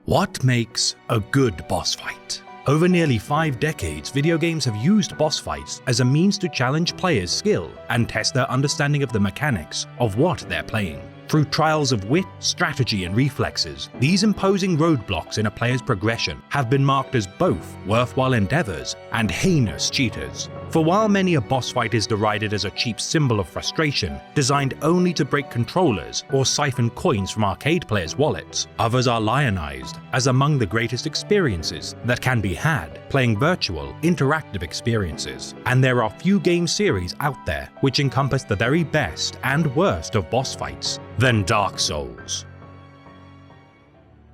What makes a good boss fight? Over nearly 5 decades, video games have used boss fights as a means to challenge players' skill and test their understanding of the mechanics of what they're playing. Through trials of wit, strategy, and reflexes, these imposing roadblocks in a player's progression have been marked as both worthwhile endeavors and heinous cheaters. For while many a boss fight is derided as a cheap symbol of frustration, designed only to break controllers or siphon coins from arcade players' wallets, others are lionized as among the greatest experiences that can be had playing virtual, interactive experiences. And there are few game series out there which encompass the very best and worst of boss fights than Dark Souls.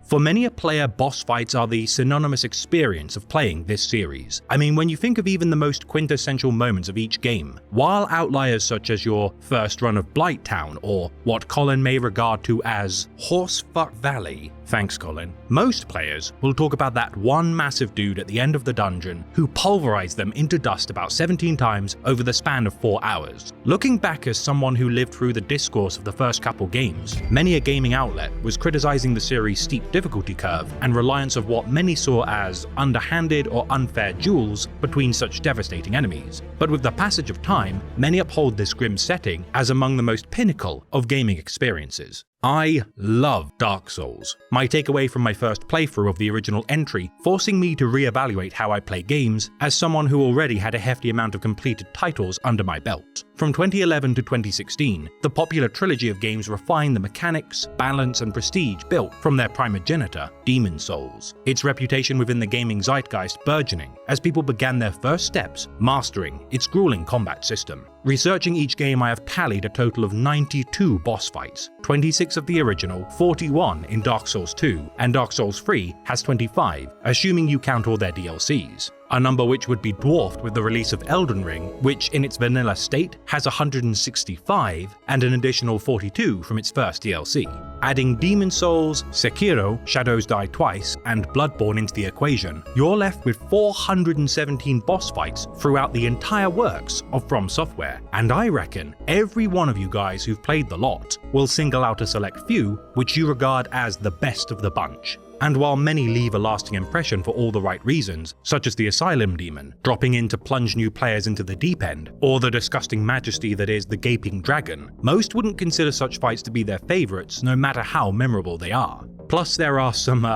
For many a player, boss fights are the synonymous experience of playing this series. I mean, when you think of even the most quintessential moments of each game, while outliers such as your first run of Blighttown or what Colin may regard to as Horsefuck Valley, thanks Colin, most players will talk about that one massive dude at the end of the dungeon who pulverized them into dust about 17 times over the span of 4 hours. Looking back as someone who lived through the discourse of the first couple games, many a gaming outlet was criticizing the series' steep difficulty curve and reliance of what many saw as underhanded or unfair duels between such devastating enemies. But with the passage of time, many uphold this grim setting as among the most pinnacle of gaming experiences. I love Dark Souls, my takeaway from my first playthrough of the original entry forcing me to reevaluate how I play games as someone who already had a hefty amount of completed titles under my belt. From 2011 to 2016, the popular trilogy of games refined the mechanics, balance, and prestige built from their primogenitor, Demon Souls, its reputation within the gaming zeitgeist burgeoning as people began their first steps mastering its grueling combat system. Researching each game, I have tallied a total of 92 boss fights, 26 of the original, 41 in Dark Souls 2, and Dark Souls 3 has 25, assuming you count all their DLCs. A number which would be dwarfed with the release of Elden Ring, which in its vanilla state has 165 and an additional 42 from its first DLC. Adding Demon Souls, Sekiro, Shadows Die Twice, and Bloodborne into the equation, you're left with 417 boss fights throughout the entire works of From Software. And I reckon every one of you guys who've played the lot will single out a select few which you regard as the best of the bunch. And while many leave a lasting impression for all the right reasons, such as the Asylum Demon, dropping in to plunge new players into the deep end, or the disgusting majesty that is the Gaping Dragon, most wouldn't consider such fights to be their favourites no matter how memorable they are. Plus there are some,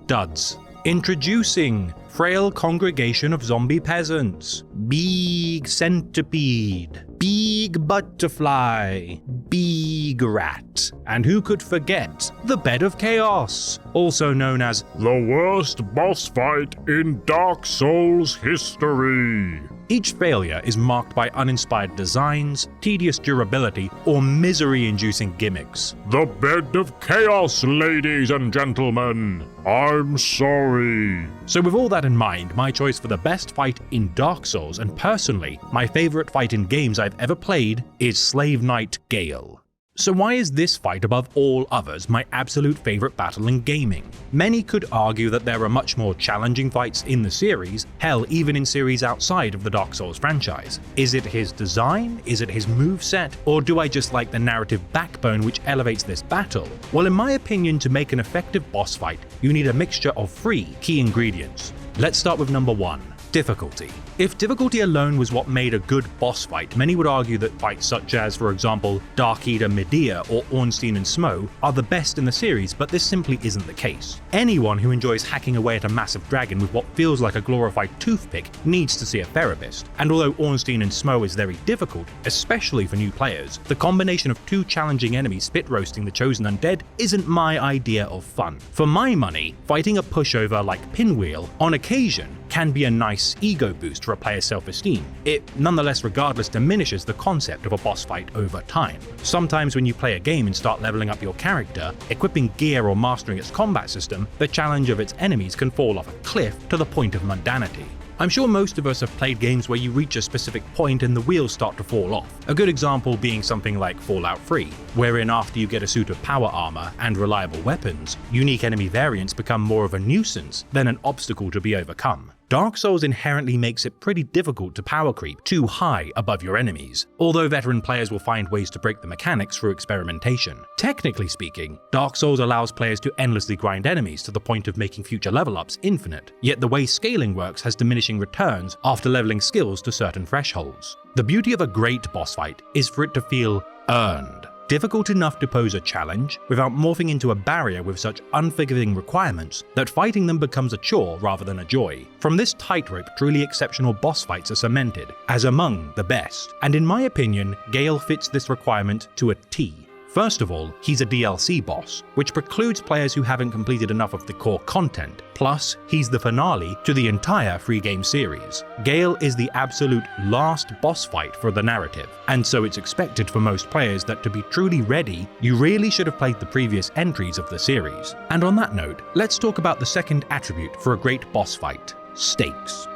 duds. Introducing Frail Congregation of Zombie Peasants, Big Centipede, Big Butterfly, Big Rat, and who could forget the Bed of Chaos, also known as the worst boss fight in Dark Souls history. Each failure is marked by uninspired designs, tedious durability, or misery-inducing gimmicks. The Bed of Chaos, ladies and gentlemen. I'm sorry. So with all that in mind, my choice for the best fight in Dark Souls, and personally, my favorite fight in games I've ever played, is Slave Knight Gael. So why is this fight above all others my absolute favorite battle in gaming? Many could argue that there are much more challenging fights in the series, hell even in series outside of the Dark Souls franchise. Is it his design? Is it his moveset? Or do I just like the narrative backbone which elevates this battle? Well, in my opinion, to make an effective boss fight, you need a mixture of 3 key ingredients. Let's start with number 1. Difficulty. If difficulty alone was what made a good boss fight, many would argue that fights such as, for example, Dark Eater Medea or Ornstein and Smough are the best in the series, but this simply isn't the case. Anyone who enjoys hacking away at a massive dragon with what feels like a glorified toothpick needs to see a therapist. And although Ornstein and Smough is very difficult, especially for new players, the combination of 2 challenging enemies spit roasting the chosen undead isn't my idea of fun. For my money, fighting a pushover like Pinwheel on occasion can be a nice ego boost for a player's self-esteem. It nonetheless regardless diminishes the concept of a boss fight over time. Sometimes when you play a game and start leveling up your character, equipping gear or mastering its combat system, the challenge of its enemies can fall off a cliff to the point of mundanity. I'm sure most of us have played games where you reach a specific point and the wheels start to fall off. A good example being something like Fallout 3, wherein after you get a suit of power armor and reliable weapons, unique enemy variants become more of a nuisance than an obstacle to be overcome. Dark Souls inherently makes it pretty difficult to power creep too high above your enemies, although veteran players will find ways to break the mechanics through experimentation. Technically speaking, Dark Souls allows players to endlessly grind enemies to the point of making future level ups infinite, yet the way scaling works has diminishing returns after leveling skills to certain thresholds. The beauty of a great boss fight is for it to feel earned. Difficult enough to pose a challenge without morphing into a barrier with such unforgiving requirements that fighting them becomes a chore rather than a joy. From this tightrope, truly exceptional boss fights are cemented as among the best, and in my opinion, Gael fits this requirement to a T. First of all, he's a DLC boss, which precludes players who haven't completed enough of the core content, plus he's the finale to the entire free game series. Gael is the absolute last boss fight for the narrative, and so it's expected for most players that to be truly ready, you really should have played the previous entries of the series. And on that note, let's talk about the second attribute for a great boss fight: stakes.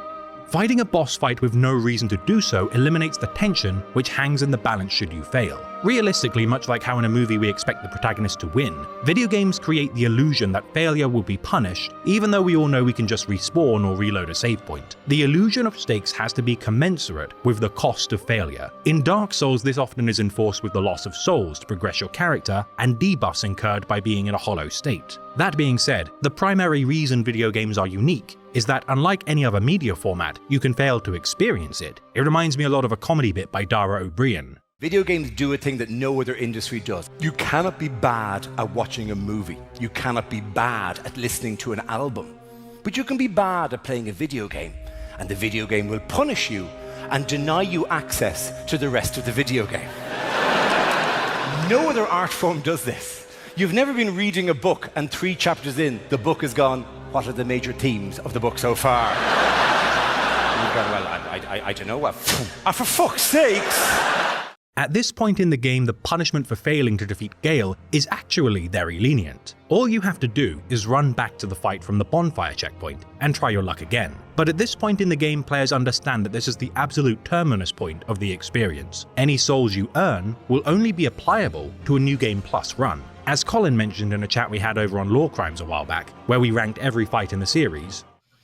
Fighting a boss fight with no reason to do so eliminates the tension which hangs in the balance should you fail. Realistically, much like how in a movie we expect the protagonist to win, video games create the illusion that failure will be punished, even though we all know we can just respawn or reload a save point. The illusion of stakes has to be commensurate with the cost of failure. In Dark Souls, this often is enforced with the loss of souls to progress your character and debuffs incurred by being in a hollow state. That being said, the primary reason video games are unique is that unlike any other media format, you can fail to experience it. It reminds me a lot of a comedy bit by Dara O'Brien. Video games do a thing that no other industry does. You cannot be bad at watching a movie. You cannot be bad at listening to an album. But you can be bad at playing a video game, and the video game will punish you and deny you access to the rest of the video game. No other art form does this. You've never been reading a book and 3 chapters in, the book has gone, what are the major themes of the book so far? You've gone, well, I don't know what. For fuck's sakes! At this point in the game, the punishment for failing to defeat Gael is actually very lenient. All you have to do is run back to the fight from the bonfire checkpoint and try your luck again. But at this point in the game, players understand that this is the absolute terminus point of the experience. Any souls you earn will only be applicable to a New Game Plus run. As Colin mentioned in a chat we had over on Law Crimes a while back, where we ranked every fight in the series,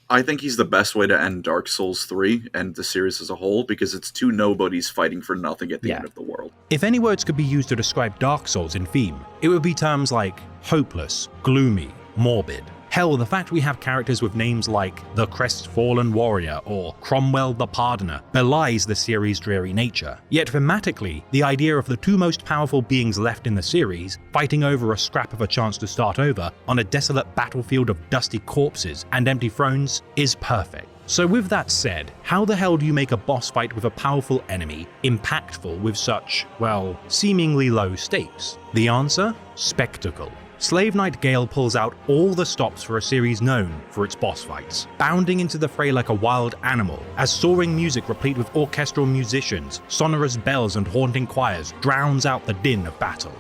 I think he's the best way to end Dark Souls 3 and the series as a whole, because it's 2 nobodies fighting for nothing at the end of the world. If any words could be used to describe Dark Souls in theme, it would be terms like hopeless, gloomy, morbid. Hell, the fact we have characters with names like the Crestfallen Warrior or Cromwell the Pardoner belies the series' dreary nature. Yet thematically, the idea of the 2 most powerful beings left in the series fighting over a scrap of a chance to start over on a desolate battlefield of dusty corpses and empty thrones is perfect. So with that said, how the hell do you make a boss fight with a powerful enemy impactful with such, well, seemingly low stakes? The answer? Spectacle. Slave Knight Gael pulls out all the stops for a series known for its boss fights, bounding into the fray like a wild animal, as soaring music replete with orchestral musicians, sonorous bells and haunting choirs drowns out the din of battle.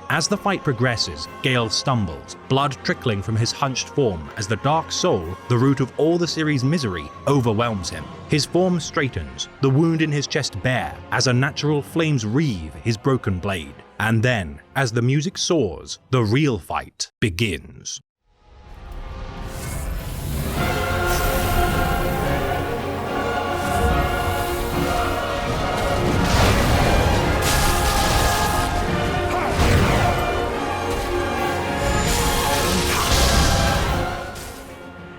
As the fight progresses, Gael stumbles, blood trickling from his hunched form as the dark soul, the root of all the series' misery, overwhelms him. His form straightens, the wound in his chest bare, as unnatural flames wreathe his broken blade. And then, as the music soars, the real fight begins.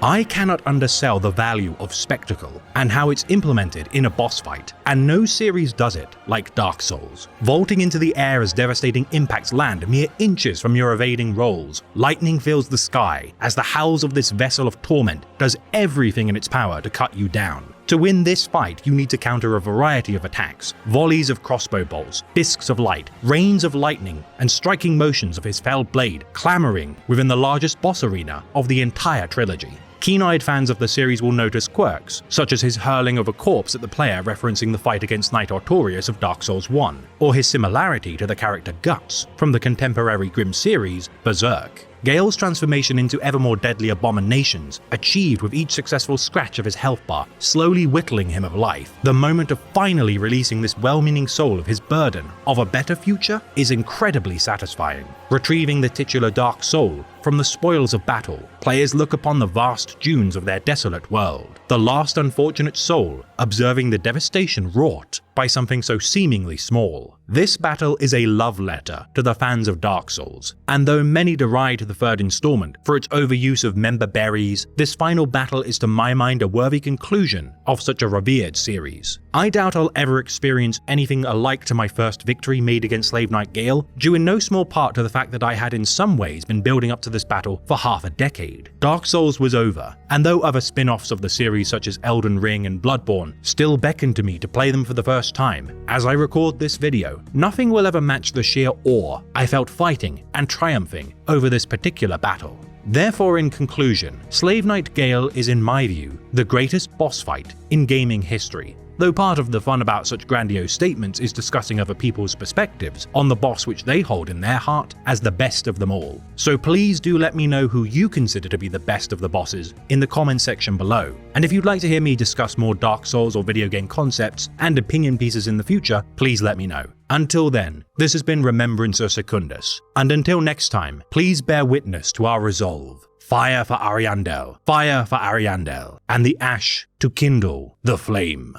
I cannot undersell the value of spectacle and how it's implemented in a boss fight, and no series does it like Dark Souls. Vaulting into the air as devastating impacts land mere inches from your evading rolls, lightning fills the sky as the howls of this vessel of torment does everything in its power to cut you down. To win this fight, you need to counter a variety of attacks, volleys of crossbow bolts, discs of light, rains of lightning, and striking motions of his felled blade clamoring within the largest boss arena of the entire trilogy. Keen-eyed fans of the series will notice quirks, such as his hurling of a corpse at the player referencing the fight against Knight Artorias of Dark Souls 1, or his similarity to the character Guts from the contemporary Grim series Berserk. Gael's transformation into ever more deadly abominations, achieved with each successful scratch of his health bar, slowly whittling him of life, the moment of finally releasing this well-meaning soul of his burden of a better future is incredibly satisfying. Retrieving the titular dark soul from the spoils of battle, players look upon the vast dunes of their desolate world, the last unfortunate soul observing the devastation wrought by something so seemingly small. This battle is a love letter to the fans of Dark Souls, and though many deride the third installment for its overuse of member berries, this final battle is to my mind a worthy conclusion of such a revered series. I doubt I'll ever experience anything alike to my first victory made against Slave Knight Gael, due in no small part to the fact that I had in some ways been building up to this battle for half a decade. Dark Souls was over, and though other spin-offs of the series such as Elden Ring and Bloodborne still beckon to me to play them for the first time, as I record this video, nothing will ever match the sheer awe I felt fighting and triumphing over this particular battle. Therefore, in conclusion, Slave Knight Gael is in my view the greatest boss fight in gaming history. Though part of the fun about such grandiose statements is discussing other people's perspectives on the boss which they hold in their heart as the best of them all. So please do let me know who you consider to be the best of the bosses in the comment section below. And if you'd like to hear me discuss more Dark Souls or video game concepts and opinion pieces in the future, please let me know. Until then, this has been Remembrancer Secundus, and until next time, please bear witness to our resolve. Fire for Ariandel, and the ash to kindle the flame.